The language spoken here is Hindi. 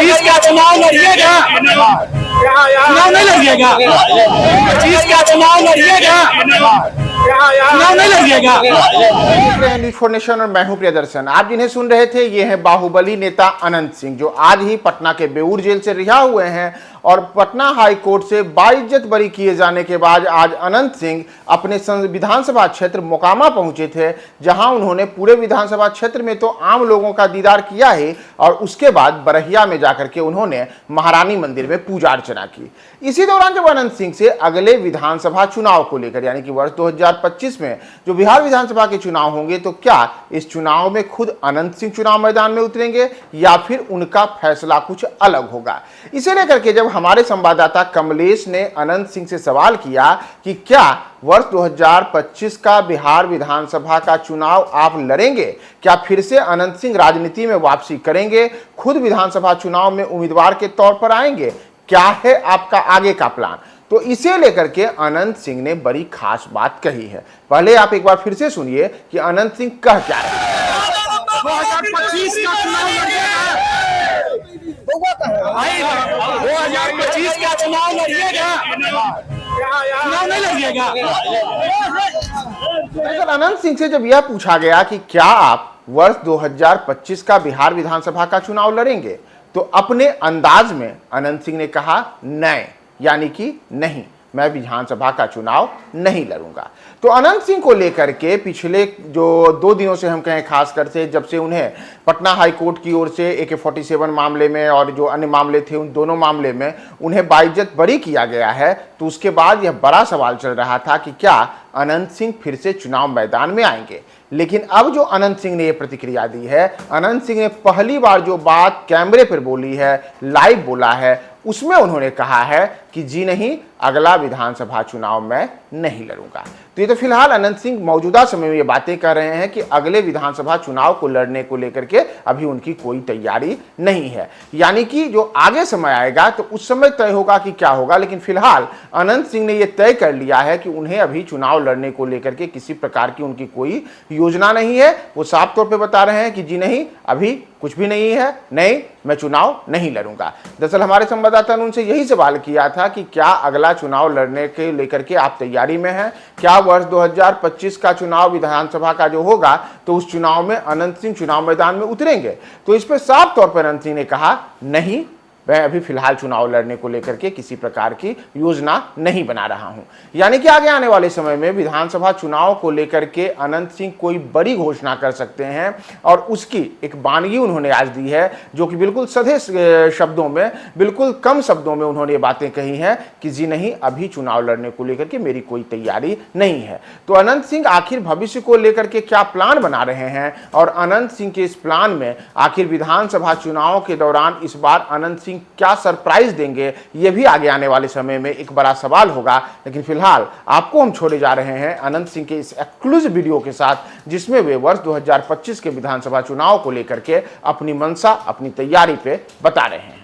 2025 का चुनाव लड़िएगा, चुनाव नहीं लड़िएगा, 2025 का चुनाव लड़िएगा, चुनाव नहीं लड़िएगा। न्यूज़ फॉर नेशन और मैं हूं प्रियदर्शन। आप जिन्हें सुन रहे थे ये हैं बाहुबली नेता अनंत सिंह, जो आज ही पटना के बेऊर जेल से रिहा हुए हैं और पटना हाई कोर्ट से बाइज्जत बरी किए जाने के बाद आज अनंत सिंह अपने विधानसभा क्षेत्र मोकामा पहुंचे थे, जहां उन्होंने पूरे विधानसभा क्षेत्र में तो आम लोगों का दीदार किया है और उसके बाद बरहिया में जाकर के उन्होंने महारानी मंदिर में पूजा अर्चना की। इसी दौरान जब अनंत सिंह से अगले विधानसभा चुनाव को लेकर यानी कि वर्ष 2025 में जो बिहार विधानसभा के चुनाव होंगे, तो क्या इस चुनाव में खुद अनंत सिंह चुनाव मैदान में उतरेंगे या फिर उनका फैसला कुछ अलग होगा। इसे लेकर के जब हमारे संवाददाता कमलेश ने अनंत सिंह से सवाल किया कि क्या वर्ष 2025 का बिहार विधानसभा का चुनाव आप लड़ेंगे, क्या फिर से अनंत सिंह राजनीति में वापसी करेंगे, खुद विधानसभा चुनाव में उम्मीदवार के तौर पर आएंगे, क्या है आपका आगे का प्लान, तो इसे लेकर के अनंत सिंह ने बड़ी खास बात कही है। पहले आप एक बार फिर से सुनिए कि अनंत सिंह कह क्या रहे हैं। 2025 का चुनाव लड़िएगा, 2025 का चुनाव लड़िएगा, चुनाव नहीं लड़िएगा। अनंत सिंह से जब यह पूछा गया कि क्या आप वर्ष 2025 का बिहार विधानसभा का चुनाव लड़ेंगे, तो अपने अंदाज में अनंत सिंह ने कहा नहीं, यानी कि नहीं, मैं विधानसभा का चुनाव नहीं लड़ूंगा। तो अनंत सिंह को लेकर के पिछले जो 2 दिनों से हम कहें, खासकर से जब से उन्हें पटना हाई कोर्ट की ओर से AK-47 मामले में और जो अन्य मामले थे उन दोनों मामले में उन्हें बाइज्जत बरी किया गया है, तो उसके बाद यह बड़ा सवाल चल रहा था कि क्या अनंत सिंह फिर से चुनाव मैदान में आएंगे। लेकिन अब जो अनंत सिंह ने यह प्रतिक्रिया दी है, अनंत सिंह ने पहली बार जो बात कैमरे पर बोली है, लाइव बोला है, उसमें उन्होंने कहा है कि जी नहीं, अगला विधानसभा चुनाव मैं नहीं लड़ूंगा। तो ये तो फिलहाल अनंत सिंह मौजूदा समय में ये बातें कर रहे हैं कि अगले विधानसभा चुनाव को लड़ने को लेकर के अभी उनकी कोई तैयारी नहीं है, यानी कि जो आगे समय आएगा तो उस समय तय होगा कि क्या होगा। लेकिन फिलहाल अनंत सिंह ने यह तय कर लिया है कि उन्हें अभी चुनाव लड़ने को लेकर के किसी प्रकार की उनकी कोई योजना नहीं है। वो साफ तौर पर बता रहे हैं कि जी नहीं, अभी कुछ भी नहीं है, नहीं, मैं चुनाव नहीं लड़ूंगा। दरअसल हमारे संवाददाता ने उनसे यही सवाल किया था कि क्या अगला चुनाव लड़ने के लेकर के आप तैयारी में हैं, क्या वर्ष 2025 का चुनाव विधानसभा का जो होगा तो उस चुनाव में अनंत सिंह चुनाव मैदान में उतरेंगे। तो इस पर साफ तौर पर अनंत सिंह ने कहा नहीं, मैं अभी फिलहाल चुनाव लड़ने को लेकर के किसी प्रकार की योजना नहीं बना रहा हूं। यानी कि आगे आने वाले समय में विधानसभा चुनाव को लेकर के अनंत सिंह कोई बड़ी घोषणा कर सकते हैं और उसकी एक बानगी उन्होंने आज दी है, जो कि बिल्कुल सधे शब्दों में, बिल्कुल कम शब्दों में उन्होंने ये बातें कही हैं कि जी नहीं, अभी चुनाव लड़ने को लेकर के मेरी कोई तैयारी नहीं है। तो अनंत सिंह आखिर भविष्य को लेकर के क्या प्लान बना रहे हैं और अनंत सिंह के इस प्लान में आखिर विधानसभा चुनाव के दौरान इस बार अनंत सिंह क्या सरप्राइज देंगे, यह भी आगे आने वाले समय में एक बड़ा सवाल होगा। लेकिन फिलहाल आपको हम छोड़े जा रहे हैं अनंत सिंह के इस एक्सक्लूसिव वीडियो के साथ, जिसमें वे वर्ष 2025 के विधानसभा चुनाव को लेकर के अपनी मंशा, अपनी तैयारी पे बता रहे हैं।